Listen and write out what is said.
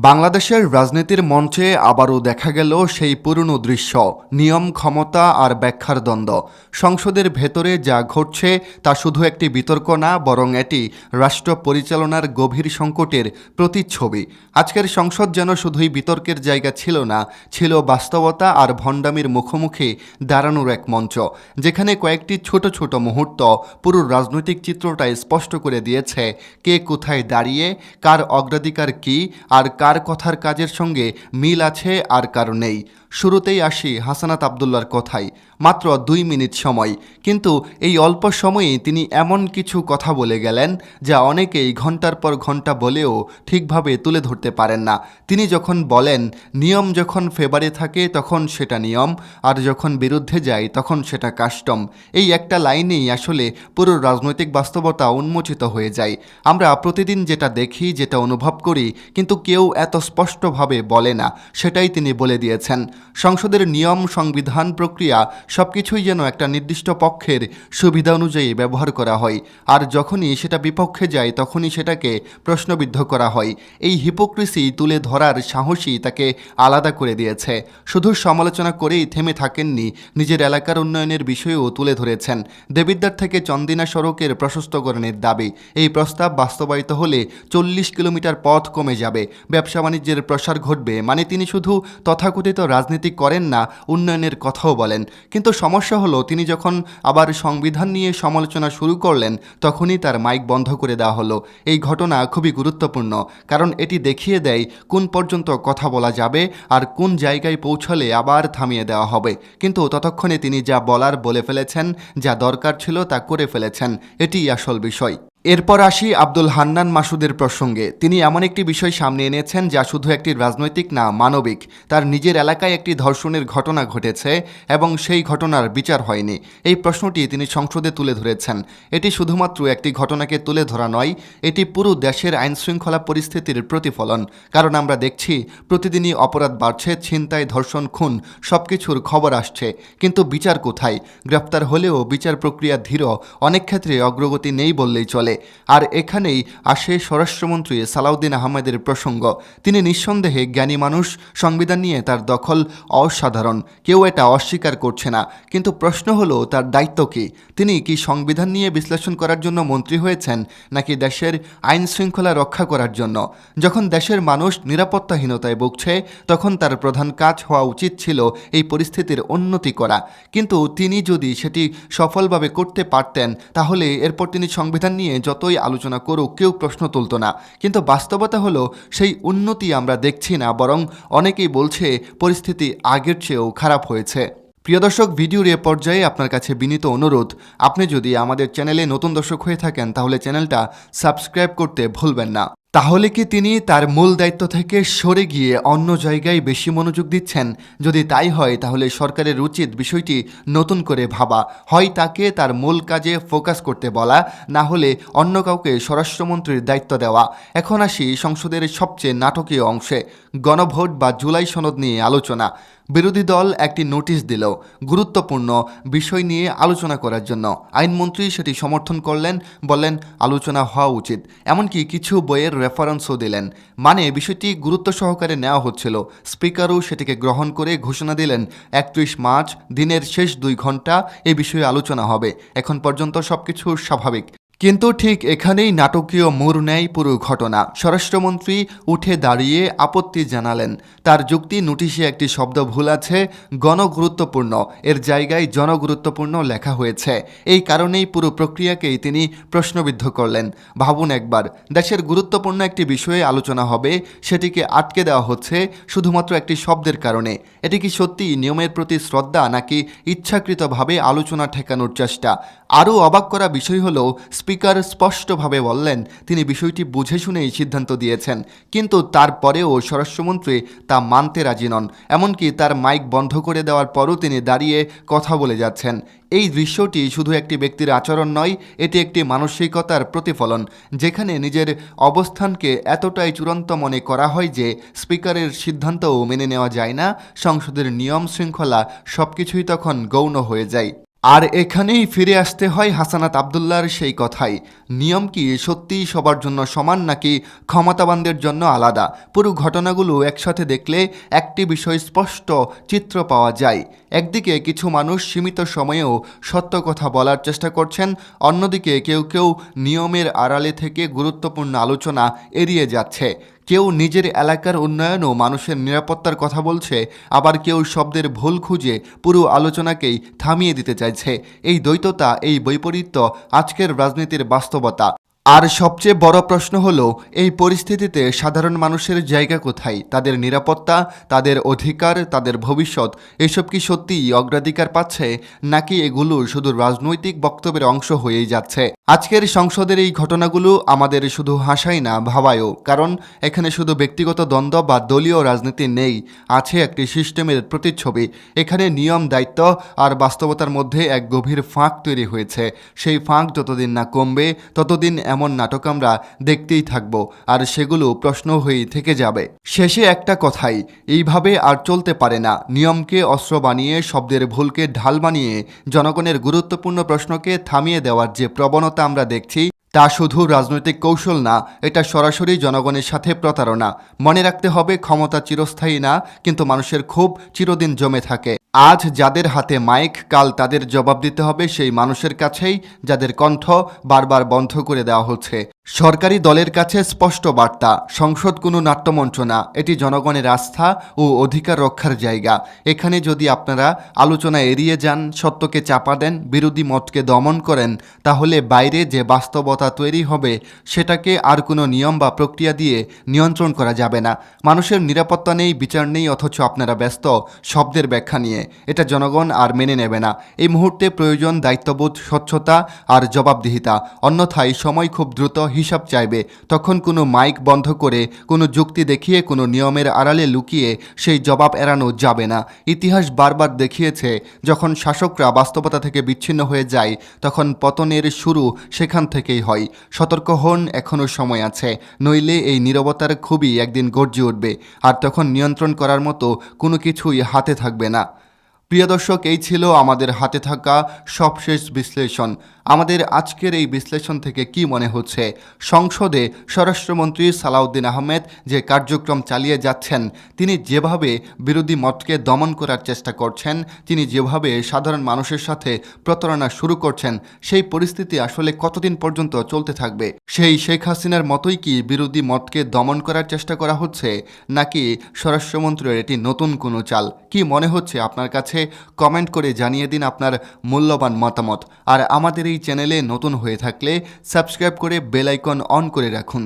বাংলাদেশের রাজনীতির মঞ্চে আবারও দেখা গেল সেই পুরনো দৃশ্য, নিয়ম, ক্ষমতা আর ব্যাখ্যার দ্বন্দ্ব। সংসদের ভেতরে যা ঘটছে তা শুধু একটি বিতর্ক না, বরং এটি রাষ্ট্র পরিচালনার গভীর সংকটের প্রতিচ্ছবি। আজকের সংসদ যেন শুধুই বিতর্কের জায়গা ছিল না, ছিল বাস্তবতা আর ভণ্ডামির মুখোমুখি দাঁড়ানোর এক মঞ্চ, যেখানে কয়েকটি ছোট ছোট মুহূর্ত পুরো রাজনৈতিক চিত্রটা স্পষ্ট করে দিয়েছে কে কোথায় দাঁড়িয়ে, কার অগ্রাধিকার কী আর কার কথার কাজের সঙ্গে মিল আছে আর কার নেই। শুরুতেই আসি হাসানাত আবদুল্লাহর কথায়। মাত্র 2 মিনিট সময়, কিন্তু এই অল্প সময়েই তিনি এমন কিছু কথা বলে গেলেন যা অনেকেই ঘন্টার পর ঘন্টা বলেও ঠিকভাবে তুলে ধরতে পারেন না। তিনি যখন বলেন নিয়ম যখন ফেভারে থাকে তখন সেটা নিয়ম, আর যখন বিরুদ্ধে যায় তখন সেটা কাস্টম, এই একটা লাইনেই আসলে পুরো রাজনৈতিক বাস্তবতা উন্মোচিত হয়ে যায়। আমরা প্রতিদিন যেটা দেখি, যেটা অনুভব করি, কিন্তু কেউ এত স্পষ্টভাবে বলে না, সেটাই তিনি বলে দিয়েছেন। সংসদের নিয়ম, সংবিধান, প্রক্রিয়া সবকিছুই যেন একটা নির্দিষ্ট পক্ষের সুবিধা অনুযায়ী ব্যবহার করা হয়, আর যখনই সেটা বিপক্ষে যায় তখনই সেটাকে প্রশ্নবিদ্ধ করা হয়। এই হিপোক্রিসি তুলে ধরার সাহসই তাকে আলাদা করে দিয়েছে। শুধু সমালোচনা করেই থেমে থাকেননি, নিজের এলাকার উন্নয়নের বিষয়েও তুলে ধরেছেন। দেবিদ্বার থেকে চন্দিনা সড়কের প্রশস্তকরণের দাবি, এই প্রস্তাব বাস্তবায়িত হলে 40 কিলোমিটার পথ কমে যাবে, ব্যবসা বাণিজ্যের প্রসার ঘটবে। মানে তিনি শুধু তথাকথিত রাজনীতি করেন না, উন্নয়নের কথাও বলেন। কিন্তু সমস্যা হলো, তিনি যখন আবার সংবিধান নিয়ে সমালোচনা শুরু করলেন তখনই তার মাইক বন্ধ করে দেওয়া হলো। এই ঘটনা খুবই গুরুত্বপূর্ণ, কারণ এটি দেখিয়ে দেয় কোন পর্যন্ত কথা বলা যাবে আর কোন জায়গায় পৌঁছালে আবার থামিয়ে দেওয়া হবে। কিন্তু ততক্ষণে তিনি যা বলার বলে ফেলেছেন, যা দরকার ছিল তা করে ফেলেছেন। এটিই আসল বিষয়। এরপর আসি আব্দুল হান্নান মাসুদের প্রসঙ্গে। তিনি এমন একটি বিষয় সামনে এনেছেন যা শুধু একটি রাজনৈতিক না, মানবিক। তার নিজের এলাকায় একটি ধর্ষণের ঘটনা ঘটেছে এবং সেই ঘটনার বিচার হয়নি। এই প্রশ্নটি তিনি সংসদে তুলে ধরেছেন। এটি শুধুমাত্র একটি ঘটনাকে তুলে ধরা নয়, এটি পুরো দেশের আইনশৃঙ্খলা পরিস্থিতির প্রতিফলন। কারণ আমরা দেখছি প্রতিদিনই অপরাধ বাড়ছে, ছিনতাই, ধর্ষণ, খুন, সব কিছুর খবর আসছে, কিন্তু বিচার কোথায়? গ্রেপ্তার হলেও বিচার প্রক্রিয়া ধীর, অনেক ক্ষেত্রে অগ্রগতি নেই বললেই চলে। আর এখানেই আসে স্বরাষ্ট্রমন্ত্রী সালাউদ্দিন আহমেদের প্রসঙ্গ। তিনি নিঃসন্দেহে জ্ঞানী মানুষ, সংবিধান নিয়ে তার দখল অসাধারণ, কেউ এটা অস্বীকার করছে না। কিন্তু প্রশ্ন হলো, তার দায়িত্ব কী? তিনি কি সংবিধান নিয়ে বিশ্লেষণ করার জন্য মন্ত্রী হয়েছেন, নাকি দেশের আইন শৃঙ্খলা রক্ষা করার জন্য? যখন দেশের মানুষ নিরাপত্তাহীনতায় ভুগছে তখন তার প্রধান কাজ হওয়া উচিত ছিল এই পরিস্থিতির উন্নতি করা। কিন্তু তিনি যদি সেটি সফলভাবে করতে পারতেন তাহলে এরপর তিনি সংবিধান নিয়ে যতই আলোচনা করুক কেউ প্রশ্ন তুলত না। কিন্তু বাস্তবতা হলো সেই উন্নতি আমরা দেখছি না, বরং অনেকেই বলছে পরিস্থিতি আগের চেয়েও খারাপ হয়েছে। প্রিয় দর্শক, ভিডিওর এ পর্যায়ে আপনার কাছে বিনীত অনুরোধ, আপনি যদি আমাদের চ্যানেলে নতুন দর্শক হয়ে থাকেন তাহলে চ্যানেলটা সাবস্ক্রাইব করতে ভুলবেন না। তাহলে কি তিনি তার মূল দায়িত্ব থেকে সরে গিয়ে অন্য জায়গায় বেশি মনোযোগ দিচ্ছেন? যদি তাই হয় তাহলে সরকারের উচিত বিষয়টি নতুন করে ভাবা, হয় তাকে তার মূল কাজে ফোকাস করতে বলা, না হলে অন্য কাউকে স্বরাষ্ট্রমন্ত্রীর দায়িত্ব দেওয়া। এখন আসি সংসদের সবচেয়ে নাটকীয় অংশে, গণভোট বা জুলাই সনদ নিয়ে আলোচনা। বিরোধী দল একটি নোটিশ দিল গুরুত্বপূর্ণ বিষয় নিয়ে আলোচনা করার জন্য। আইনমন্ত্রী সেটি সমর্থন করলেন, বললেন আলোচনা হওয়া উচিত, এমনকি কিছু বইয়ের রেফারেন্সও দিলেন। মানে বিষয়টি গুরুত্ব সহকারে নেওয়া হচ্ছিল। স্পিকারও সেটিকে গ্রহণ করে ঘোষণা দিলেন 31 মার্চ দিনের শেষ 2 ঘন্টা এই বিষয়ে আলোচনা হবে। এখন পর্যন্ত সবকিছু স্বাভাবিক, কিন্তু ঠিক এখানেই নাটকীয় মোড় নেয় পুরো ঘটনা। স্বরাষ্ট্রমন্ত্রী উঠে দাঁড়িয়ে আপত্তি জানালেন। তার যুক্তি, নোটিশে একটি শব্দ ভুল আছে, গণগুরুত্বপূর্ণ এর জায়গায় জনগুরুত্বপূর্ণ লেখা হয়েছে। এই কারণেই পুরো প্রক্রিয়াকেই তিনি প্রশ্নবিদ্ধ করলেন। ভাবুন একবার, দেশের গুরুত্বপূর্ণ একটি বিষয়ে আলোচনা হবে, সেটিকে আটকে দেওয়া হচ্ছে শুধুমাত্র একটি শব্দের কারণে। এটি কি সত্যি নিয়মের প্রতি শ্রদ্ধা, নাকি ইচ্ছাকৃতভাবে আলোচনা ঠেকানোর চেষ্টা? আরও অবাক করা বিষয় হলো, স্পিকার স্পষ্টভাবে বললেন তিনি বিষয়টি বুঝে শুনেই সিদ্ধান্ত দিয়েছেন, কিন্তু তারপরেও স্বরাষ্ট্রমন্ত্রী তা মানতে রাজি নন। এমনকি তার মাইক বন্ধ করে দেওয়ার পরও তিনি দাঁড়িয়ে কথা বলে যাচ্ছেন। এই দৃশ্যটি শুধু একটি ব্যক্তির আচরণ নয়, এটি একটি মানসিকতার প্রতিফলন, যেখানে নিজের অবস্থানকে এতটাই চূড়ান্ত মনে করা হয় যে স্পিকারের সিদ্ধান্তও মেনে নেওয়া যায় না। সংসদের নিয়ম শৃঙ্খলা সবকিছুই তখন গৌণ হয়ে যায়। আর এখানেই ফিরে আসতে হয় হাসানাত আবদুল্লাহর সেই কথাই, নিয়ম কি সত্যিই সবার জন্য সমান নাকি ক্ষমতাবানদের জন্য আলাদা? পুরো ঘটনাগুলো একসাথে দেখলে একটি বিষয় স্পষ্ট চিত্র পাওয়া যায়। একদিকে কিছু মানুষ সীমিত সময়েও সত্য কথা বলার চেষ্টা করছেন, অন্যদিকে কেউ কেউ নিয়মের আড়ালে থেকে গুরুত্বপূর্ণ আলোচনা এড়িয়ে যাচ্ছে। কেউ নিজের এলাকার উন্নয়ন ও মানুষের নিরাপত্তার কথা বলছে, আবার কেউ শব্দের ভুল খুঁজে পুরো আলোচনাকেই থামিয়ে দিতে চাইছে। এই দ্বৈততা, এই বৈপরীত্য আজকের রাজনীতির বাস্তবতা। আর সবচেয়ে বড় প্রশ্ন হলো, এই পরিস্থিতিতে সাধারণ মানুষের জায়গা কোথায়? তাদের নিরাপত্তা, তাদের অধিকার, তাদের ভবিষ্যৎ, এসব কি সত্যিই অগ্রাধিকার পাচ্ছে, নাকি এগুলো শুধু রাজনৈতিক বক্তব্যের অংশ হয়েই যাচ্ছে? আজকের সংসদের এই ঘটনাগুলো আমাদের শুধু হাসাই না, ভাবায়ও। কারণ এখানে শুধু ব্যক্তিগত দ্বন্দ্ব বা দলীয় রাজনীতি নেই, আছে একটি সিস্টেমের প্রতিচ্ছবি। এখানে নিয়ম, দায়িত্ব আর বাস্তবতার মধ্যে এক গভীর ফাঁক তৈরি হয়েছে। সেই ফাঁক যতদিন না কমবে, ততদিন এমন নাটক আমরা দেখতেই থাকব, আর সেগুলো প্রশ্ন হয়েই থেকে যাবে। শেষে একটা কথাই, এইভাবে আর চলতে পারে না। নিয়মকে অস্ত্র বানিয়ে, শব্দের ভুলকে ঢাল বানিয়ে জনগণের গুরুত্বপূর্ণ প্রশ্নকে থামিয়ে দেওয়ার যে প্রবণতা আমরা দেখছি, তা শুধু রাজনৈতিক কৌশল না, এটা সরাসরি জনগণের সাথে প্রতারণা। মনে রাখতে হবে, ক্ষমতা চিরস্থায়ী না, কিন্তু মানুষের ক্ষোভ চিরদিন জমে থাকে। আজ যাদের হাতে মাইক, কাল তাদের জবাব দিতে হবে সেই মানুষের কাছেই যাদের কণ্ঠ বারবার বন্ধ করে দেওয়া হচ্ছে। সরকারি দলের কাছে স্পষ্ট বার্তা, সংসদ কোনো নাট্যমঞ্চ না, এটি জনগণের আস্থা ও অধিকার রক্ষার জায়গা। এখানে যদি আপনারা আলোচনা এড়িয়ে যান, সত্যকে চাপা দেন, বিরোধী মতকে দমন করেন, তাহলে বাইরে যে বাস্তবতা তৈরি হবে সেটাকে আর কোনো নিয়ম বা প্রক্রিয়া দিয়ে নিয়ন্ত্রণ করা যাবে না। মানুষের নিরাপত্তা নেই, বিচার নেই, অথচ আপনারা ব্যস্ত শব্দের ব্যাখ্যা নিয়ে। এটা জনগণ আর মেনে নেবে না। এই মুহূর্তে প্রয়োজন দায়িত্ববোধ, স্বচ্ছতা আর জবাবদিহিতা। অন্যথায় সময় খুব দ্রুত হিসাব চাইবে। তখন কোনো মাইক বন্ধ করে, কোনো যুক্তি দেখিয়ে, কোনো নিয়মের আড়ালে লুকিয়ে সেই জবাব এড়ানো যাবে না। ইতিহাস বারবার দেখিয়েছে, যখন শাসকরা বাস্তবতা থেকে বিচ্ছিন্ন হয়ে যায়, তখন পতনের শুরু সেখান থেকেই হয়। সতর্ক হন, এখনও সময় আছে, নইলে এই নীরবতার খুবই একদিন গর্জে উঠবে, আর তখন নিয়ন্ত্রণ করার মতো কোনো কিছুই হাতে থাকবে না। প্রিয় দর্শক, এই ছিল আমাদের হাতে থাকা সবশেষ বিশ্লেষণ। আমাদের আজকের এই বিশ্লেষণ থেকে কি মনে হচ্ছে? সংসদে স্বরাষ্ট্রমন্ত্রী সালাউদ্দিন আহমেদ যে কার্যক্রম চালিয়ে যাচ্ছেন, তিনি যেভাবে বিরোধী মতকে দমন করার চেষ্টা করছেন, তিনি যেভাবে সাধারণ মানুষের সাথে প্রতারণা শুরু করছেন, সেই পরিস্থিতি আসলে কতদিন পর্যন্ত চলতে থাকবে? সেই শেখ হাসিনার মতোই কি বিরোধী মতকে দমন করার চেষ্টা করা হচ্ছে, নাকি স্বরাষ্ট্রমন্ত্রীর এটি নতুন কোনো চাল? কি মনে হচ্ছে আপনার কাছে? কমেন্ট করে জানিয়ে দিন আপনার মূল্যবান মতামত। আর আমাদের এই চ্যানেলে নতুন হয়ে থাকলে সাবস্ক্রাইব করে বেল আইকন অন করে রাখুন।